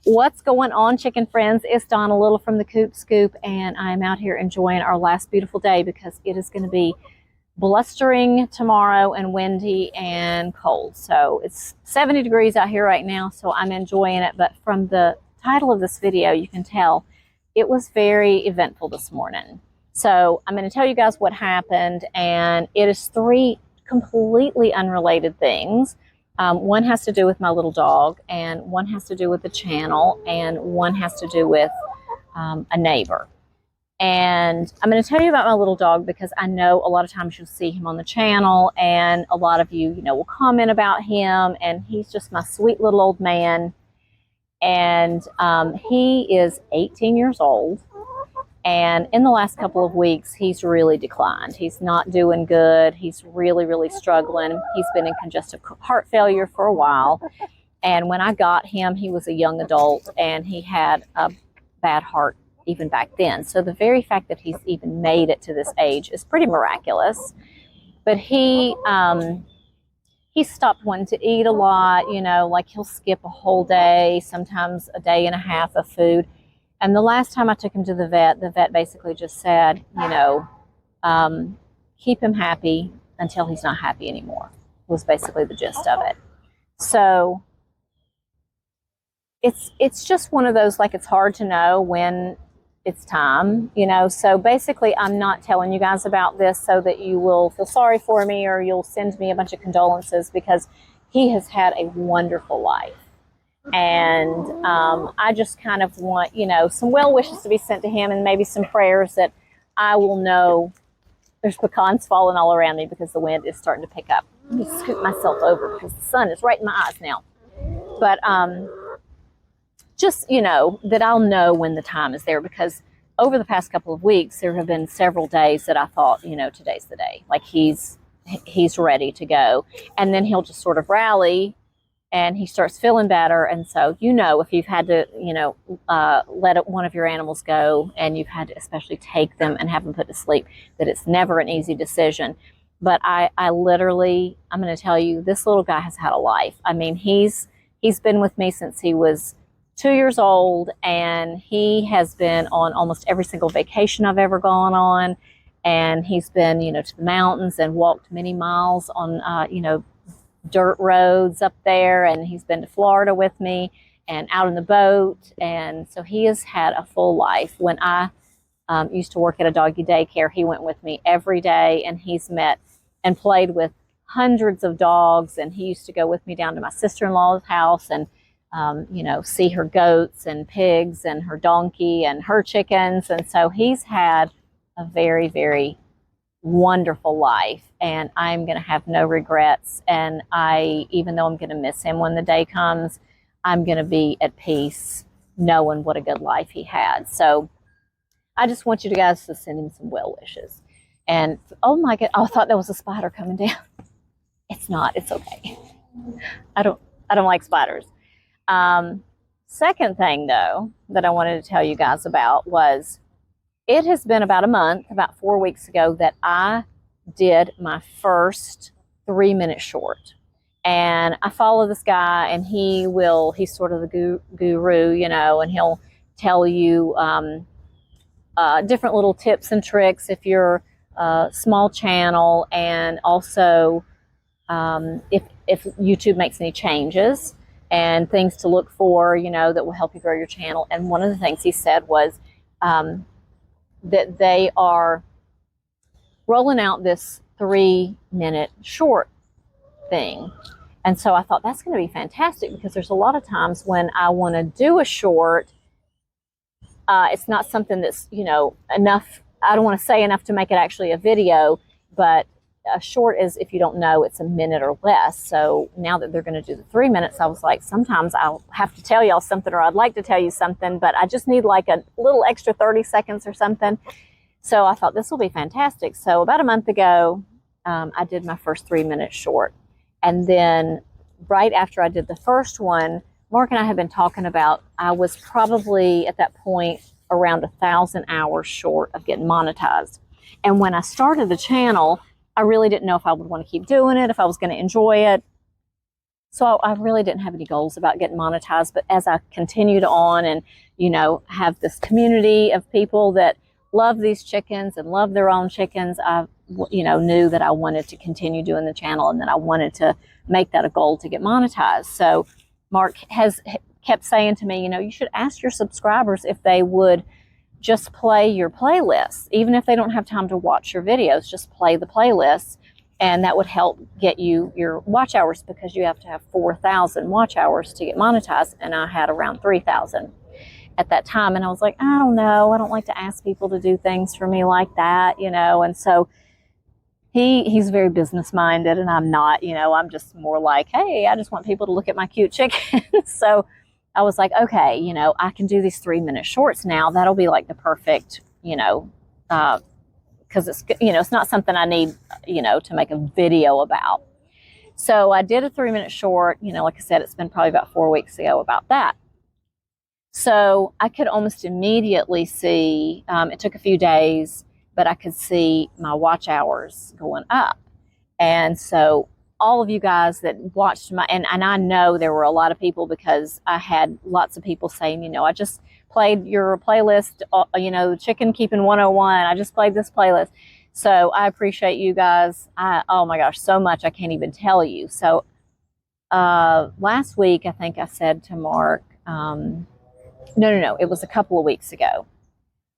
What's going on, chicken friends? It's Donna Little from the Coop Scoop, and I'm out here enjoying our last beautiful day because it is going to be blustering tomorrow and windy and cold. So it's 70 degrees out here right now, so I'm enjoying it. But from the title of this video, you can tell it was very eventful this morning. So I'm going to tell you guys what happened, and it is three completely unrelated things. One has to do with my little dog, and one has to do with the channel, and one has to do with a neighbor. And I'm going to tell you about my little dog because I know a lot of times you'll see him on the channel, and a lot of you, will comment about him, and he's just my sweet little old man. And he is 18 years old. And in the last couple of weeks, he's really declined. He's not doing good. He's really, really struggling. He's been in congestive heart failure for a while. And when I got him, he was a young adult, and he had a bad heart even back then. So the very fact that he's even made it to this age is pretty miraculous. But he stopped wanting to eat a lot, like he'll skip a whole day, sometimes a day and a half of food. And the last time I took him to the vet basically just said, keep him happy until he's not happy anymore, was basically the gist of it. So it's just one of those, like, it's hard to know when it's time, So basically, I'm not telling you guys about this so that you will feel sorry for me or you'll send me a bunch of condolences, because he has had a wonderful life. And I just kind of want, some well wishes to be sent to him, and maybe some prayers that I will know there's pecans falling all around me because the wind is starting to pick up. Let me scoot myself over because the sun is right in my eyes now. But just, that I'll know when the time is there, because over the past couple of weeks, there have been several days that I thought, today's the day. Like he's ready to go. And then he'll just sort of rally, and he starts feeling better. And so, if you've had to, let one of your animals go, and you've had to especially take them and have them put to sleep, that it's never an easy decision. But I literally, I'm going to tell you, this little guy has had a life. I mean, he's been with me since he was 2 years old, and he has been on almost every single vacation I've ever gone on. And he's been, to the mountains and walked many miles on, dirt roads up there, and he's been to Florida with me and out in the boat. And so he has had a full life. When I used to work at a doggy daycare, he went with me every day, and he's met and played with hundreds of dogs. And he used to go with me down to my sister-in-law's house and see her goats and pigs and her donkey and her chickens. And so he's had a very, very wonderful life, and I'm going to have no regrets. And even though I'm going to miss him when the day comes, I'm going to be at peace knowing what a good life he had. So I just want you guys to send him some well wishes. And oh my God, I thought there was a spider coming down. It's not. It's okay. I don't like spiders. Second thing, though, that I wanted to tell you guys about was, it has been about a month, about 4 weeks ago, that I did my first 3-minute short. And I follow this guy, and he's sort of the guru, and he'll tell you different little tips and tricks if you're a small channel, and also if YouTube makes any changes and things to look for, that will help you grow your channel. And one of the things he said was that they are rolling out this 3-minute short thing. And so I thought, that's going to be fantastic, because there's a lot of times when I want to do a short, it's not something that's, enough. I don't want to say enough to make it actually a video, but a short is, if you don't know, it's a minute or less. So now that they're going to do the 3 minutes, I was like, sometimes I'll have to tell y'all something, or I'd like to tell you something, but I just need like a little extra 30 seconds or something. So I thought this will be fantastic. So about a month ago, I did my first 3-minute short. And then right after I did the first one, Mark and I have been talking about, I was probably at that point around 1,000 hours short of getting monetized. And when I started the channel, I really didn't know if I would want to keep doing it, if I was going to enjoy it. So I really didn't have any goals about getting monetized. But as I continued on and, have this community of people that love these chickens and love their own chickens, I, knew that I wanted to continue doing the channel and that I wanted to make that a goal to get monetized. So Mark has kept saying to me, you should ask your subscribers if they would just play your playlists. Even if they don't have time to watch your videos, just play the playlists. And that would help get you your watch hours, because you have to have 4,000 watch hours to get monetized. And I had around 3,000 at that time. And I was like, I don't know. I don't like to ask people to do things for me like that, And so he's very business minded, and I'm not, I'm just more like, hey, I just want people to look at my cute chickens. So I was like, okay, I can do these 3-minute shorts now. That'll be like the perfect, because it's, it's not something I need, to make a video about. So I did a 3-minute short, like I said, it's been probably about 4 weeks ago about that. So I could almost immediately see, it took a few days, but I could see my watch hours going up. And so all of you guys that watched and I know there were a lot of people, because I had lots of people saying, I just played your playlist, Chicken Keeping 101. I just played this playlist. So I appreciate you guys. Oh my gosh, so much. I can't even tell you. So last week, I think I said to Mark, no, it was a couple of weeks ago.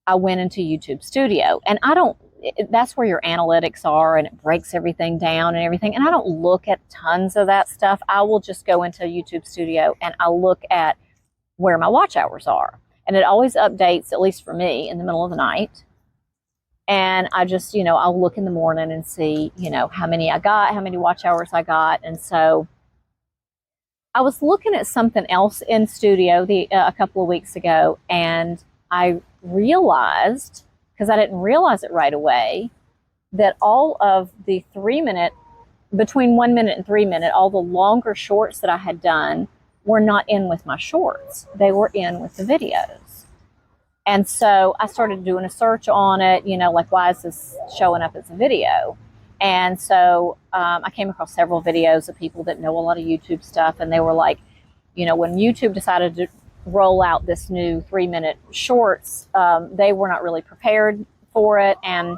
I went into YouTube Studio, and that's where your analytics are, and it breaks everything down and everything. And I don't look at tons of that stuff. I will just go into YouTube Studio and I look at where my watch hours are. And it always updates, at least for me, in the middle of the night. And I just, I'll look in the morning and see, how many I got, how many watch hours I got. And so I was looking at something else in Studio a couple of weeks ago, and I realized, because I didn't realize it right away, that all of the 3-minute, between 1 minute and 3 minute, all the longer shorts that I had done were not in with my shorts. They were in with the videos. And so I started doing a search on it, like, why is this showing up as a video? And so I came across several videos of people that know a lot of YouTube stuff, and they were like, when YouTube decided to roll out this new 3-minute shorts, they were not really prepared for it. And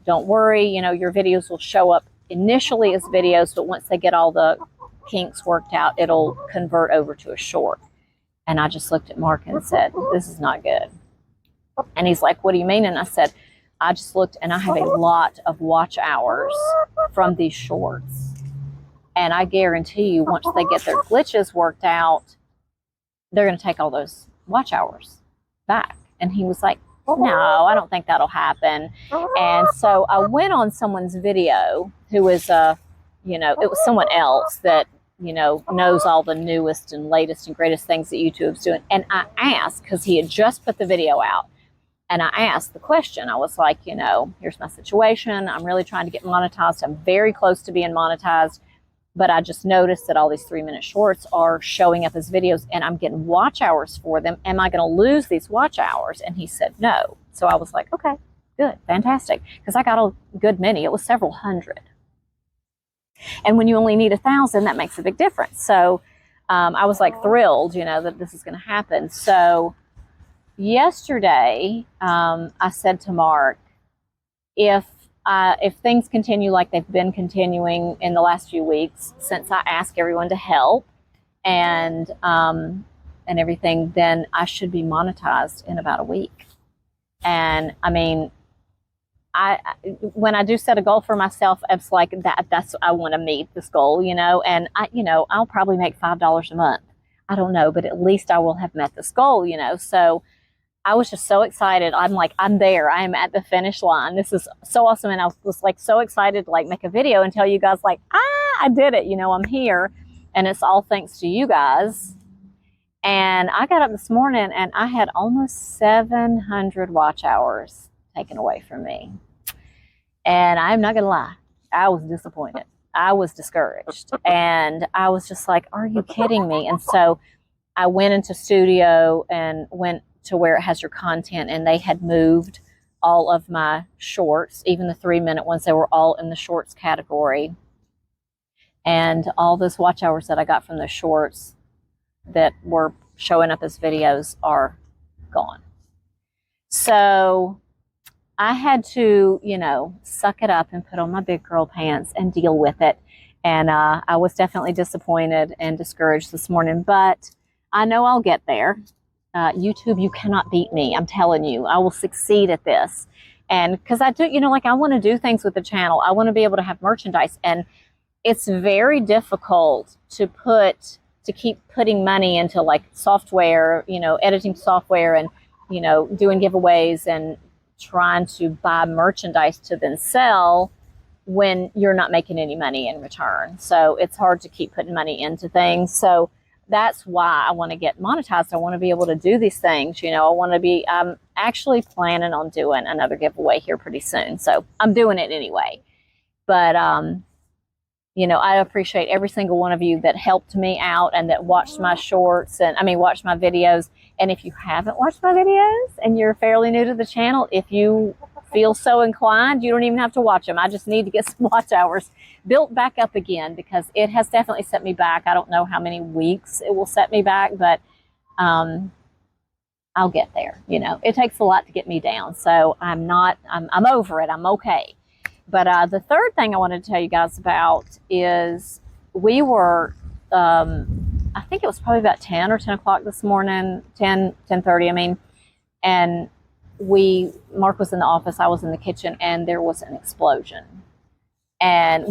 don't worry, your videos will show up initially as videos, but once they get all the kinks worked out, it'll convert over to a short. And I just looked at Mark and said, this is not good. And he's like, what do you mean? And I said, I just looked, and I have a lot of watch hours from these shorts. And I guarantee you, once they get their glitches worked out, they're going to take all those watch hours back. And he was like, no, I don't think that'll happen. And so I went on someone's video who is it was someone else that, knows all the newest and latest and greatest things that YouTube's doing. And I asked, because he had just put the video out, and I asked the question. I was like, here's my situation. I'm really trying to get monetized. I'm very close to being monetized. But I just noticed that all these 3-minute shorts are showing up as videos, and I'm getting watch hours for them. Am I going to lose these watch hours? And he said no. So I was like, okay, good, fantastic. Because I got a good many. It was several hundred. And when you only need 1,000, that makes a big difference. So I was like thrilled, that this is going to happen. So yesterday, I said to Mark, if things continue like they've been continuing in the last few weeks, since I asked everyone to help and everything, then I should be monetized in about a week. And I mean, when I do set a goal for myself, it's like that's I want to meet this goal, and I'll probably make $5 a month. I don't know, but at least I will have met this goal, So I was just so excited. I'm like, I'm there. I am at the finish line. This is so awesome. And I was like so excited to like make a video and tell you guys like, I did it. I'm here, and it's all thanks to you guys. And I got up this morning and I had almost 700 watch hours taken away from me. And I'm not going to lie, I was disappointed. I was discouraged. And I was just like, are you kidding me? And so I went into Studio and went to where it has your content, and they had moved all of my shorts, even the 3-minute ones. They were all in the shorts category. And all those watch hours that I got from the shorts that were showing up as videos are gone. So I had to, you know, suck it up and put on my big girl pants and deal with it. And I was definitely disappointed and discouraged this morning, but I know I'll get there. YouTube, you cannot beat me. I'm telling you, I will succeed at this. And because I do, you know, like I want to do things with the channel. I want to be able to have merchandise. And it's very difficult to keep putting money into like software, you know, editing software and, you know, doing giveaways and trying to buy merchandise to then sell when you're not making any money in return. So it's hard to keep putting money into things. So that's why I want to get monetized. I want to be able to do these things. You know, I'm actually planning on doing another giveaway here pretty soon. So I'm doing it anyway. But, you know, I appreciate every single one of you that helped me out and that watched my shorts watched my videos. And if you haven't watched my videos and you're fairly new to the channel, if you feel so inclined, you don't even have to watch them. I just need to get some watch hours built back up again because it has definitely set me back. I don't know how many weeks it will set me back, but I'll get there. You know, it takes a lot to get me down. So I'm over it. I'm okay. But the third thing I wanted to tell you guys about is we were, I think it was probably about 10 or 10 o'clock this morning, 10:30, I mean, and Mark was in the office, I was in the kitchen, and there was an explosion. And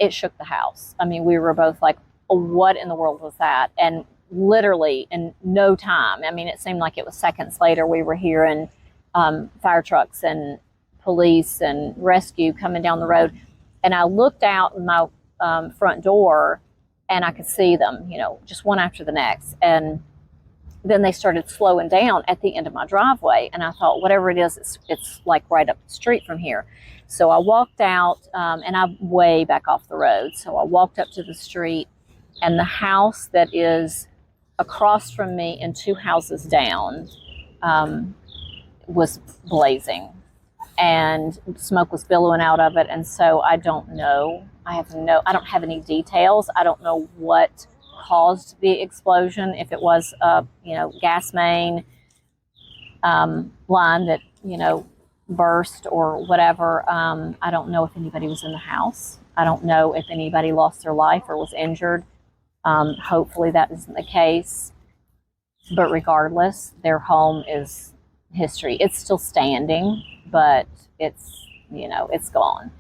it shook the house. I mean, we were both like, what in the world was that? And literally in no time, I mean, it seemed like it was seconds later, we were hearing fire trucks and police and rescue coming down the road. And I looked out my front door and I could see them, you know, just one after the next. And then they started slowing down at the end of my driveway. And I thought, whatever it is, it's like right up the street from here. So I walked out and I'm way back off the road. So I walked up to the street and the house that is across from me and two houses down was blazing. And smoke was billowing out of it. And so I don't know. I don't have any details. I don't know what caused the explosion. If it was a, you know, gas main line that, you know, burst or whatever. I don't know if anybody was in the house. I don't know if anybody lost their life or was injured. Hopefully that isn't the case. But regardless, their home is history. It's still standing, but it's, you know, it's gone.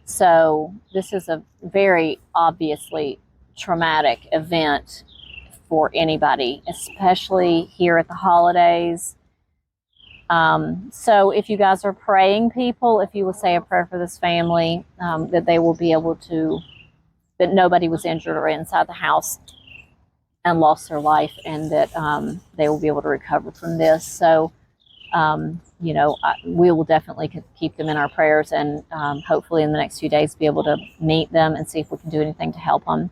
So this is a very obviously traumatic event for anybody, especially here at the holidays. So if you guys are praying people, if you will say a prayer for this family, that they will be able to, that nobody was injured or inside the house and lost their life, and that they will be able to recover from this. So, you know, we will definitely keep them in our prayers, and hopefully in the next few days be able to meet them and see if we can do anything to help them.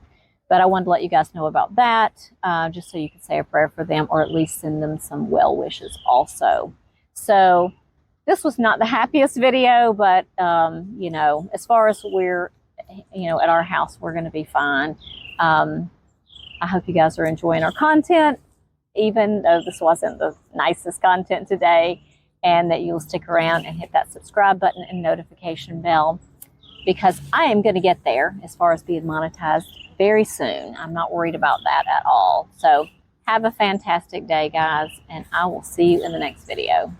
But I wanted to let you guys know about that, just so you could say a prayer for them, or at least send them some well wishes also. So this was not the happiest video, but, you know, as far as we're, you know, at our house, we're going to be fine. I hope you guys are enjoying our content, even though this wasn't the nicest content today, and that you'll stick around and hit that subscribe button and notification bell, because I am going to get there as far as being monetized very soon. I'm not worried about that at all. So have a fantastic day, guys, and I will see you in the next video.